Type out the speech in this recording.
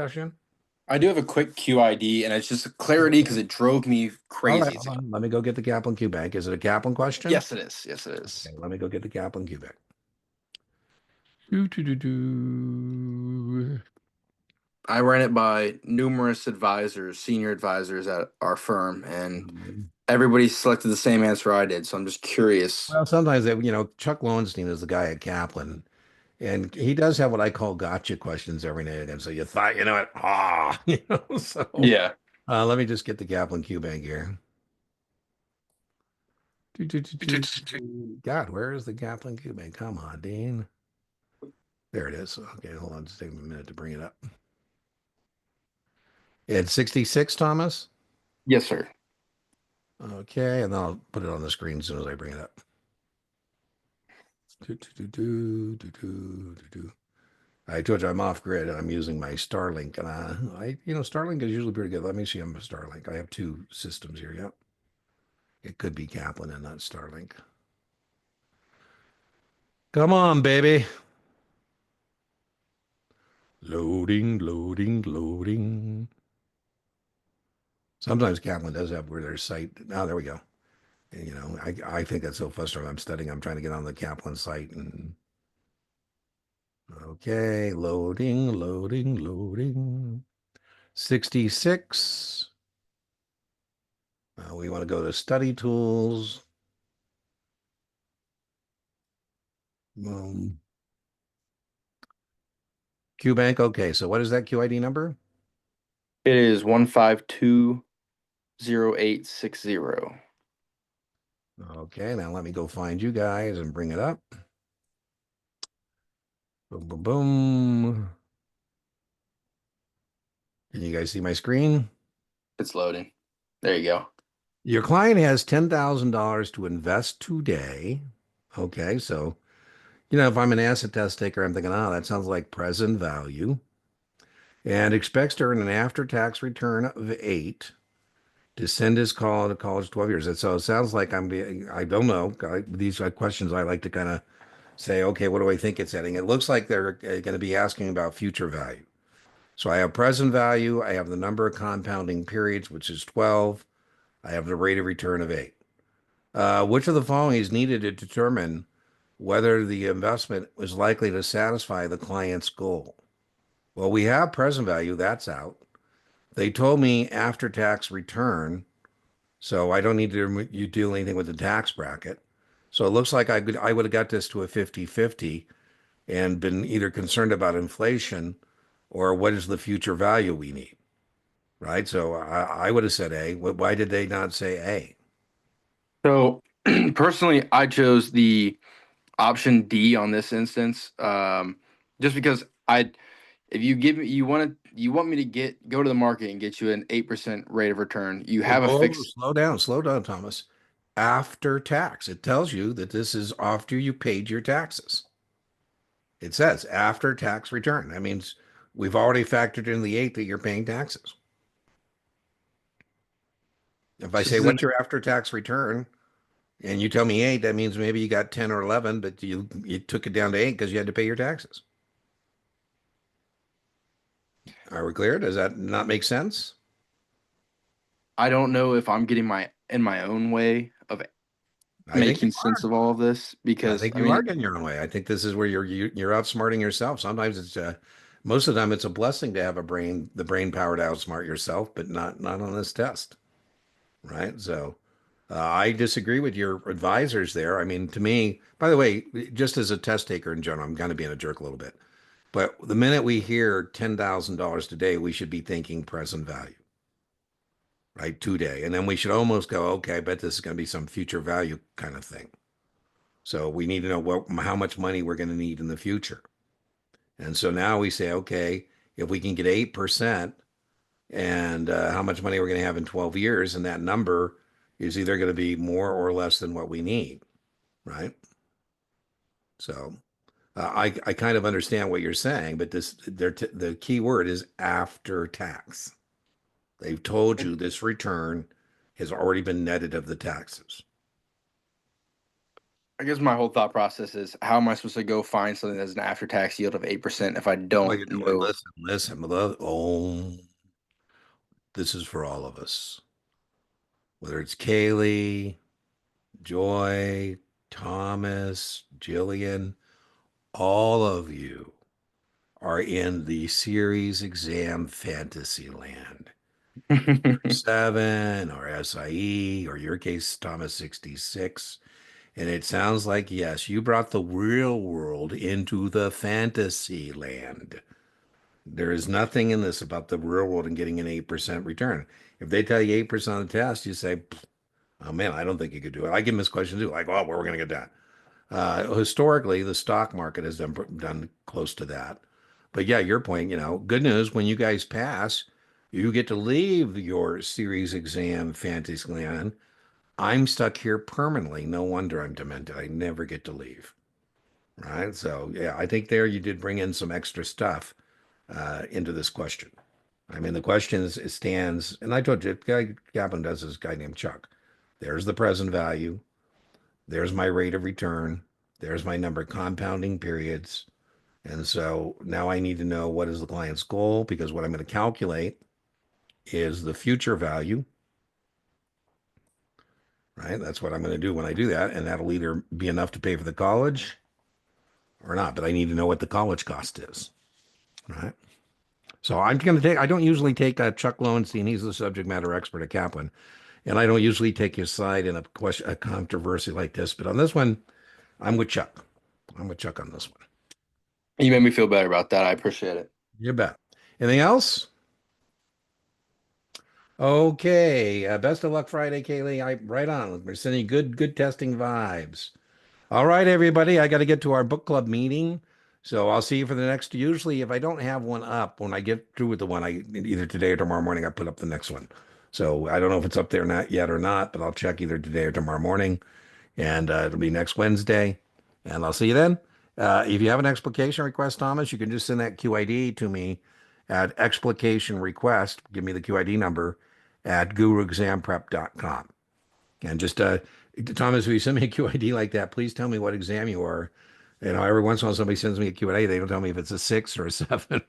Question? I do have a quick QID, and it's just clarity because it drove me All right, crazy. hold on. Let me go get the Kaplan Q bank. Is it a Kaplan question? Yes, it is. Yes, it is. Okay, let me go get the Kaplan Q bank. Do, do, do, do. I ran it by numerous advisors, senior advisors at our firm, and everybody selected the same answer I did. So I'm just curious. Well, sometimes Chuck Lowenstein is the guy at Kaplan, and he does have what I call gotcha questions every now and again. So you thought, So Yeah. let me just get the Kaplan Q bank here. Do, do, do, do. God, where is the Kaplan Q bank? Come on, Dean. There it is. Okay, hold on. Just take a minute to bring it up. It's 66, Thomas. Yes, sir. Okay, and then I'll put it on the screen as soon as I bring it up. Do, do, do, do, do, do, do. I told you I'm off grid and I'm using my Starlink, and Starlink is usually pretty good. Let me see. I'm a Starlink. I have two systems here. Yep, it could be Kaplan and not Starlink. Come on, baby. Loading, loading, loading. Sometimes Kaplan does have where their site. Now there we go. And, I think that's so frustrating. I'm studying. I'm trying to get on the Kaplan site and okay, loading, loading, loading. 66. We want to go to study tools. Um, QBank. Okay, so what is that QID number? It is 1520860. Okay, now let me go find you guys and bring it up. Boom, boom, boom. Can you guys see my screen? It's loading. There you go. Your client has $10,000 to invest today. Okay, so, if I'm an asset test taker, I'm thinking, that sounds like present value. And expects to earn an after-tax return of 8 to send his call to college 12 years. And so it sounds like I don't know. These are questions I like to kind of say, okay, what do I think it's heading? It looks like they're going to be asking about future value. So I have present value. I have the number of compounding periods, which is 12. I have the rate of return of 8. Which of the following is needed to determine whether the investment is likely to satisfy the client's goal? Well, we have present value. That's out. They told me after tax return, so I don't need to you do anything with the tax bracket. So it looks like I would have got this to a 50-50 and been either concerned about inflation or what is the future value we need, right? So I would have said A. Why did they not say A? So personally, I chose the option D on this instance, just because if you give me, you want me to go to the market and get you an 8% rate of return. You Whoa, have a whoa, fixed. slow down, Thomas. After tax, it tells you that this is after you paid your taxes. It says after tax return. That means we've already factored in the 8 that you're paying taxes. If I So this say, is an, what's your after tax return? And you tell me 8, that means maybe you got 10 or 11, but you took it down to 8 because you had to pay your taxes. Are we clear? Does that not make sense? I don't know if I'm getting my own way of I think you making sense of all of this I because think I you are mean, getting your own way. I think this is where you're outsmarting yourself. Sometimes most of the time it's a blessing to have the brain power to outsmart yourself, but not on this test, right? So I disagree with your advisors there. I mean, to me, by the way, just as a test taker in general, I'm kind of being a jerk a little bit. But the minute we hear $10,000 today, we should be thinking present value, right? Today. And then we should almost go, okay, I bet this is going to be some future value kind of thing. So we need to know how much money we're going to need in the future. And so now we say, okay, if we can get 8% and how much money we're going to have in 12 years, and that number is either going to be more or less than what we need, right? So I kind of understand what you're saying, but the key word is after tax. They've told you this return has already been netted of the taxes. I guess my whole thought process is how am I supposed to go find something that's an after-tax yield of 8% if I Well, don't you know what? know? Listen. This is for all of us. Whether it's Kaylee, Joy, Thomas, Jillian, all of you are in the series exam fantasy land. Seven or SIE, or your case, Thomas 66. And it sounds like, yes, you brought the real world into the fantasy land. There is nothing in this about the real world and getting an 8% return. If they tell you 8% on the test, you say, oh man, I don't think you could do it. I give them this question too, like, oh, where are we going to get that? Historically, the stock market has done close to that. But yeah, your point, good news when you guys pass, you get to leave your series exam fantasy land. I'm stuck here permanently. No wonder I'm demented. I never get to leave. Right. So yeah, I think there you did bring in some extra stuff into this question. I mean, the question is, it stands, and I told you, guy Kaplan does this guy named Chuck. There's the present value. There's my rate of return. There's my number of compounding periods. And so now I need to know what is the client's goal because what I'm going to calculate is the future value, right? That's what I'm going to do when I do that. And that'll either be enough to pay for the college or not, but I need to know what the college cost is, right? So I'm going to I don't usually take Chuck Lowenstein. He's the subject matter expert at Kaplan. And I don't usually take his side in a controversy like this. But on this one, I'm with Chuck. I'm with Chuck on this one. You made me feel better about that. I appreciate it. You bet. Anything else? Okay. Best of luck Friday, Kaylee. Right on. We're sending good testing vibes. All right, everybody. I got to get to our book club meeting. So I'll see you for the next. Usually, if I don't have one up, when I get through with the one, I either today or tomorrow morning, I put up the next one. So I don't know if it's up there not yet or not, but I'll check either today or tomorrow morning. And it'll be next Wednesday. And I'll see you then. If you have an explication request, Thomas, you can just send that QID to me at explication request. Give me the QID number at guruexamprep.com. And just, Thomas, if you send me a QID like that, please tell me what exam you are. Every once in a while somebody sends me a Q&A. They don't tell me if it's a 6 or a 7